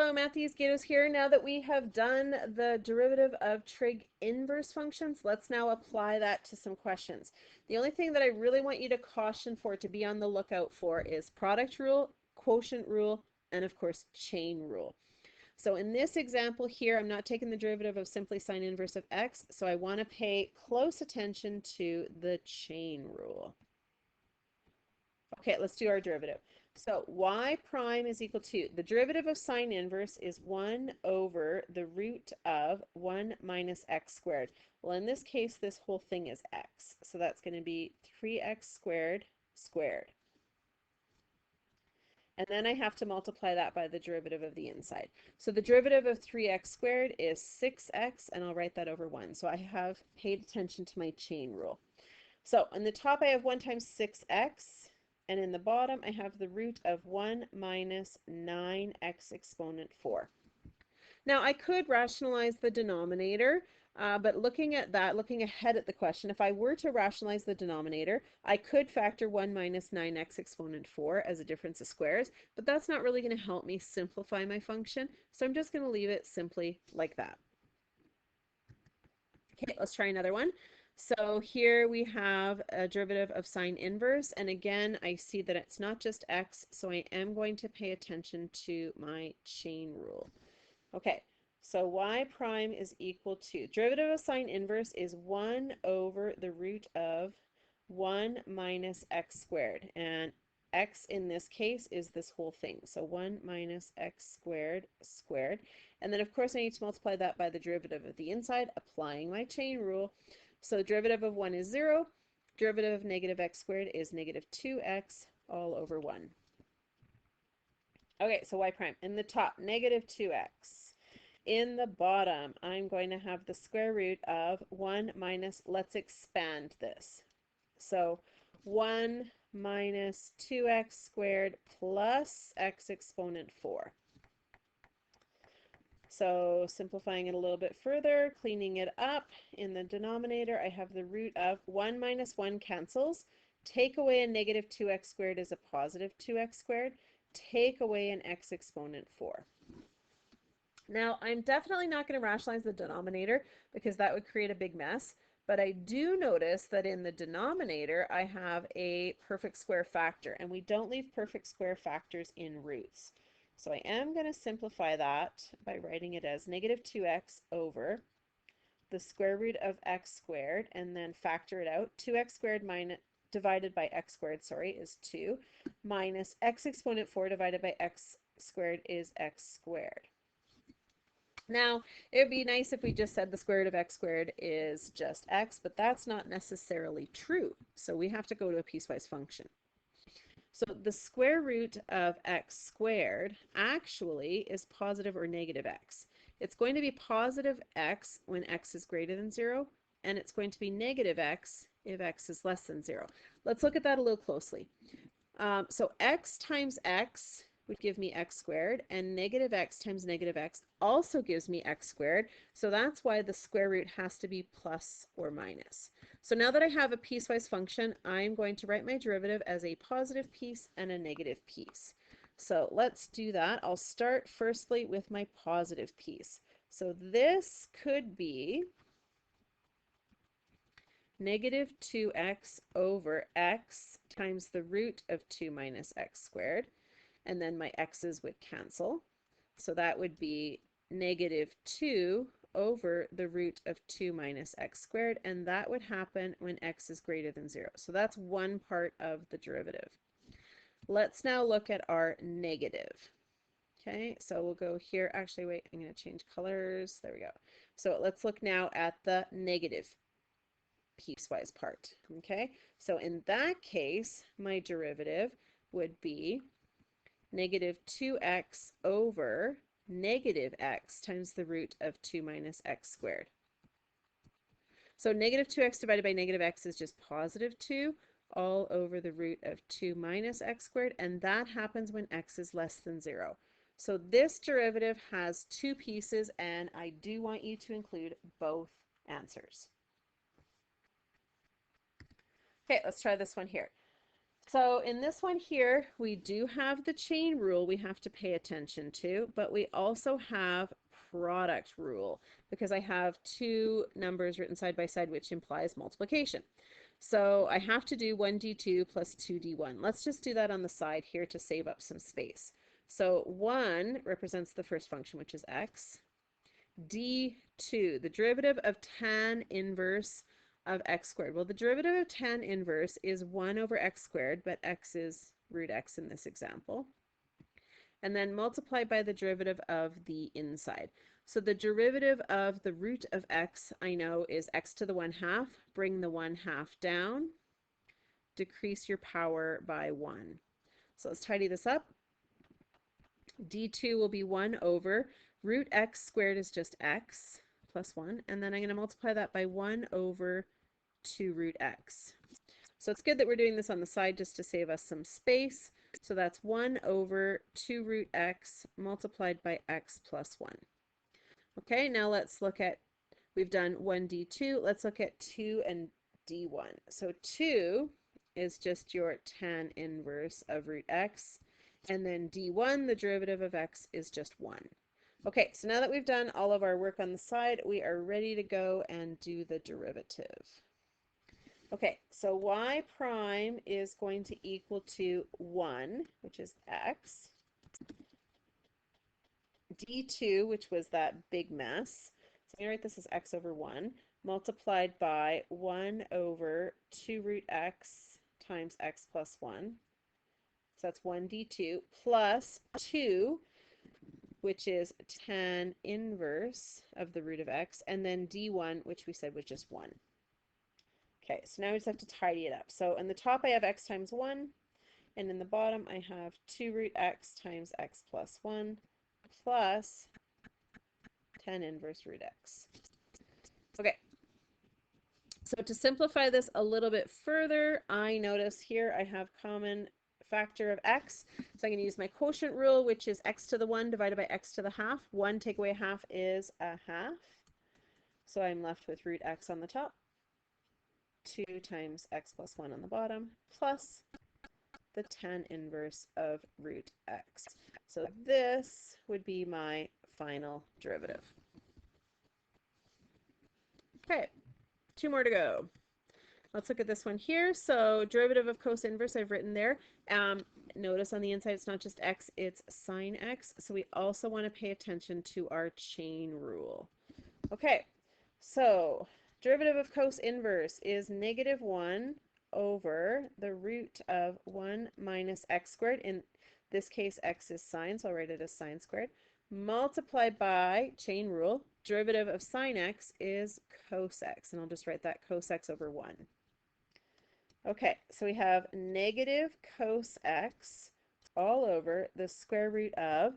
Hello, Matthews Gatos here. Now that we have done the derivative of trig inverse functions, let's now apply that to some questions. The only thing that I really want you to caution for, to be on the lookout for, is product rule, quotient rule, and of course chain rule. So in this example here, I'm not taking the derivative of simply sine inverse of x, so I want to pay close attention to the chain rule. Okay, let's do our derivative. So y prime is equal to, the derivative of sine inverse is 1 over the root of 1 minus x squared. Well, in this case, this whole thing is x. So that's going to be 3x squared squared. And then I have to multiply that by the derivative of the inside. So the derivative of 3x squared is 6x, and I'll write that over 1. So I have paid attention to my chain rule. So on the top, I have 1 times 6x. And in the bottom, I have the root of 1 minus 9x exponent 4. Now, I could rationalize the denominator, but looking at that, looking ahead at the question, if I were to rationalize the denominator, I could factor 1 minus 9x exponent 4 as a difference of squares, but that's not really going to help me simplify my function, so I'm just going to leave it simply like that. Okay, let's try another one. So here we have a derivative of sine inverse, and again I see that it's not just x, so I am going to pay attention to my chain rule. Okay, so y prime is equal to, derivative of sine inverse is 1 over the root of 1 minus x squared, and x in this case is this whole thing, so 1 minus x squared squared, and then of course I need to multiply that by the derivative of the inside, applying my chain rule. So derivative of 1 is 0, derivative of negative x squared is negative 2x all over 1. Okay, so y prime. In the top, negative 2x. In the bottom, I'm going to have the square root of 1 minus, let's expand this. So 1 minus 2x squared plus x exponent 4. So simplifying it a little bit further, cleaning it up, in the denominator I have the root of 1 minus 1 cancels, take away a negative 2x squared is a positive 2x squared, take away an x exponent 4. Now I'm definitely not going to rationalize the denominator because that would create a big mess, but I do notice that in the denominator I have a perfect square factor, and we don't leave perfect square factors in roots. So I am going to simplify that by writing it as negative 2x over the square root of x squared, and then factor it out. 2x squared minus, divided by x squared, is 2, minus x exponent 4 divided by x squared is x squared. Now, it would be nice if we just said the square root of x squared is just x, but that's not necessarily true. So we have to go to a piecewise function. So the square root of x squared actually is positive or negative x. It's going to be positive x when x is greater than 0, and it's going to be negative x if x is less than 0. Let's look at that a little closely. So x times x would give me x squared, and negative x times negative x also gives me x squared, so that's why the square root has to be plus or minus. So now that I have a piecewise function, I'm going to write my derivative as a positive piece and a negative piece. So let's do that. I'll start firstly with my positive piece. So this could be negative 2x over x times the root of 2 minus x squared. And then my x's would cancel. So that would be negative 2 over the root of 2 minus x squared, and that would happen when x is greater than 0. So that's one part of the derivative. Let's now look at our negative. Okay, so we'll go here. Actually, wait, I'm going to change colors. There we go. So let's look now at the negative piecewise part. Okay, so in that case, my derivative would be negative 2x over negative x times the root of 2 minus x squared. So negative 2x divided by negative x is just positive 2 all over the root of 2 minus x squared, and that happens when x is less than 0. So this derivative has two pieces, and I do want you to include both answers. Okay, let's try this one here. So in this one here, we do have the chain rule we have to pay attention to, but we also have product rule because I have two numbers written side by side, which implies multiplication. So I have to do 1d2 plus 2d1. Let's just do that on the side here to save up some space. So 1 represents the first function, which is x. d2, the derivative of tan inverse of x squared. Well, the derivative of tan inverse is 1 over x squared, but x is root x in this example. And then multiplied by the derivative of the inside. So the derivative of the root of x, I know, is x to the 1/2. Bring the 1/2 down. Decrease your power by 1. So let's tidy this up. d2 will be 1 over root x squared is just x plus 1. And then I'm going to multiply that by 1 over 2 root x. So it's good that we're doing this on the side just to save us some space. So that's 1 over 2 root x multiplied by x plus 1. Okay, now let's look at, we've done 1d2. Let's look at 2 and d1. So 2 is just your tan inverse of root x. And then d1, the derivative of x, is just 1. Okay, so now that we've done all of our work on the side, we are ready to go and do the derivative. Okay, so y prime is going to equal to 1, which is x, d2, which was that big mess. So I'm going to write this as x over 1, multiplied by 1 over 2 root x times x plus 1. So that's 1 d2 plus 2, which is tan inverse of the root of x, and then d1, which we said was just 1. Okay, so now we just have to tidy it up. So in the top I have x times 1, and in the bottom I have 2 root x times x plus 1 plus tan inverse root x. Okay, so to simplify this a little bit further, I notice here I have common factor of x. So I'm going to use my quotient rule, which is x to the 1 divided by x to the half. 1 take away a half is a half. So I'm left with root x on the top. 2 times x plus 1 on the bottom, plus the tan inverse of root x. So this would be my final derivative. Okay, 2 more to go. Let's look at this one here. So derivative of cos inverse I've written there. Notice on the inside it's not just x, it's sine x. So we also want to pay attention to our chain rule. Okay, so derivative of cos inverse is negative 1 over the root of 1 minus x squared. In this case, x is sine, so I'll write it as sine squared. Multiplied by, chain rule, derivative of sine x is cos x. And I'll just write that cos x over 1. Okay, so we have negative cos x all over the square root of,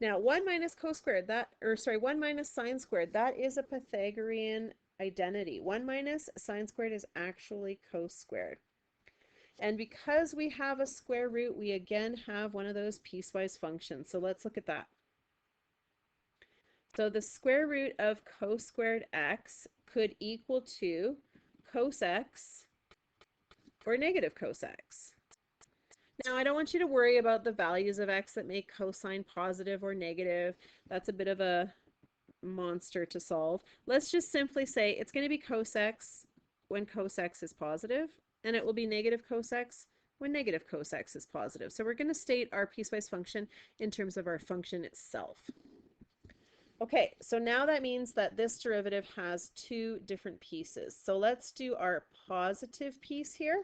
now 1 minus cos squared, 1 minus sine squared, that is a Pythagorean identity. 1 minus sine squared is actually cos squared. And because we have a square root, we again have one of those piecewise functions. So let's look at that. So the square root of cos squared x could equal to cos x or negative cos x. Now, I don't want you to worry about the values of x that make cosine positive or negative. That's a bit of a monster to solve. Let's just simply say it's going to be cos x when cos x is positive, and it will be negative cos x when negative cos x is positive. So we're going to state our piecewise function in terms of our function itself. Okay, so now that means that this derivative has two different pieces. So let's do our positive piece here.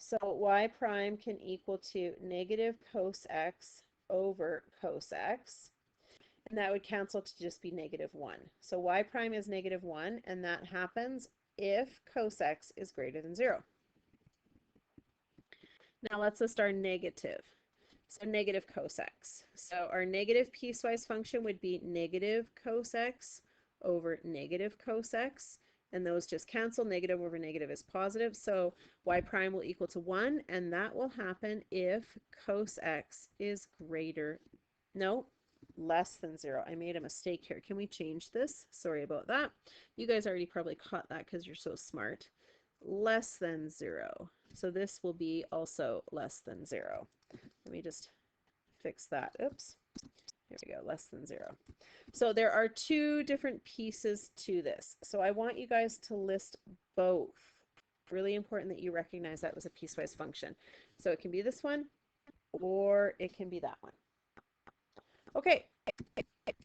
So y prime can equal to negative cos x over cos x. And that would cancel to just be negative 1. So y prime is negative 1, and that happens if cos x is greater than 0. Now let's list our negative. So negative cos x. So our negative piecewise function would be negative cos x over negative cos x. And those just cancel. Negative over negative is positive. So y prime will equal to 1. And that will happen if cos x is less than 0. I made a mistake here. Can we change this? Sorry about that. You guys already probably caught that because you're so smart. Less than 0. So this will be also less than 0. Let me just fix that. Oops. Here we go, less than 0. So there are two different pieces to this. So I want you guys to list both. Really important that you recognize that was a piecewise function. So it can be this one or it can be that one. Okay,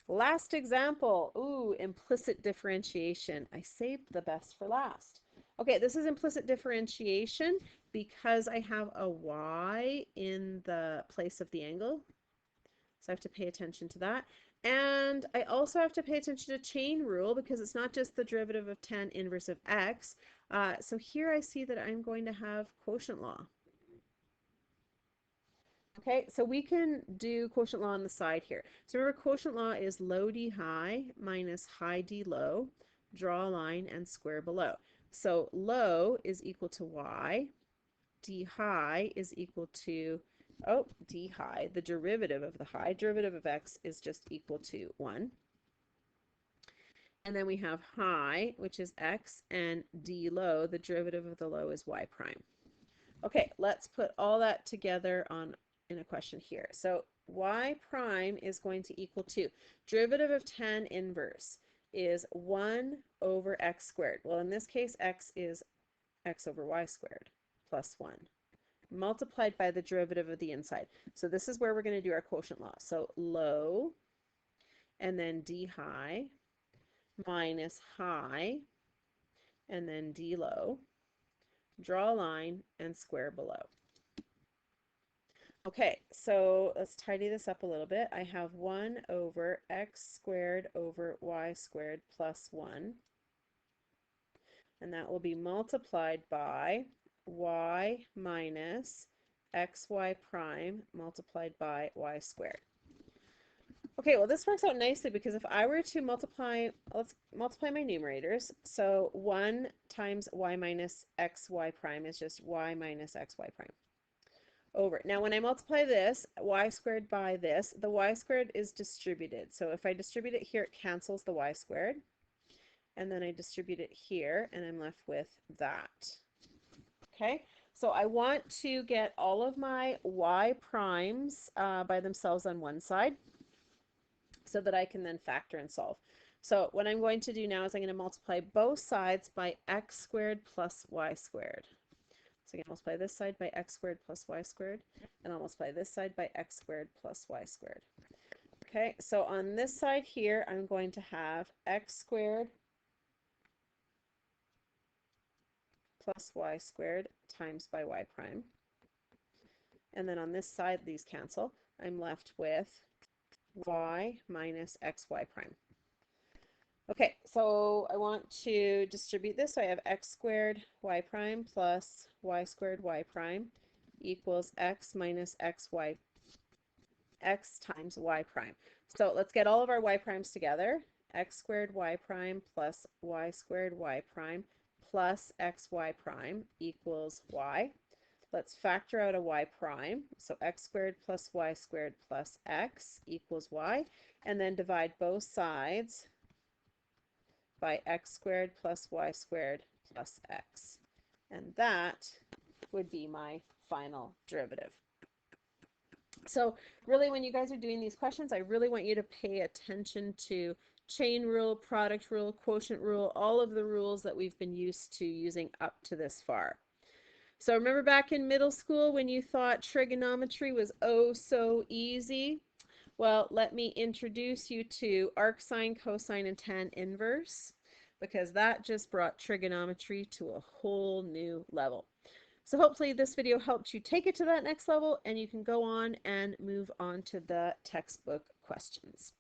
last example. Ooh, implicit differentiation. I saved the best for last. Okay, this is implicit differentiation because I have a y in the place of the angle. So I have to pay attention to that. And I also have to pay attention to chain rule because it's not just the derivative of tan inverse of x. So here I see that I'm going to have quotient law. Okay, so we can do quotient law on the side here. So remember, quotient law is low d high minus high d low. Draw a line and square below. So low is equal to y. D high is equal to, oh, d high, the derivative of the high, derivative of x is just equal to 1. And then we have high, which is x, and d low, the derivative of the low is y prime. Okay, let's put all that together in a question here. So y prime is going to equal to, derivative of tan inverse is 1 over x squared. Well, in this case, x is x over y squared plus 1. Multiplied by the derivative of the inside. So this is where we're going to do our quotient law. So low and then d high minus high and then d low. Draw a line and square below. Okay, so let's tidy this up a little bit. I have 1 over x squared over y squared plus 1. And that will be multiplied by y minus xy prime multiplied by y squared. Okay, well this works out nicely because if I were to multiply, let's multiply my numerators. So 1 times y minus xy prime is just y minus xy prime. Over. Now when I multiply this, y squared by this, the y squared is distributed. So if I distribute it here, it cancels the y squared. And then I distribute it here, and I'm left with that. Okay, so I want to get all of my y primes by themselves on one side so that I can then factor and solve. So what I'm going to do now is I'm going to multiply both sides by x squared plus y squared. So I'm going to multiply this side by x squared plus y squared, and I'll multiply this side by x squared plus y squared. Okay, so on this side here, I'm going to have x squared plus y squared times by y prime. And then on this side, these cancel. I'm left with y minus xy prime. Okay, so I want to distribute this. So I have x squared y prime plus y squared y prime equals x minus xy, x times y prime. So let's get all of our y primes together. X squared y prime plus y squared y prime plus xy prime equals y. Let's factor out a y prime. So x squared plus y squared plus x equals y. And then divide both sides by x squared plus y squared plus x. And that would be my final derivative. So really, when you guys are doing these questions, I really want you to pay attention to chain rule, product rule, quotient rule, all of the rules that we've been used to using up to this far. So remember back in middle school when you thought trigonometry was oh so easy? Well, let me introduce you to arc sine, cosine, and tan inverse, because that just brought trigonometry to a whole new level. So hopefully this video helped you take it to that next level, and you can go on and move on to the textbook questions.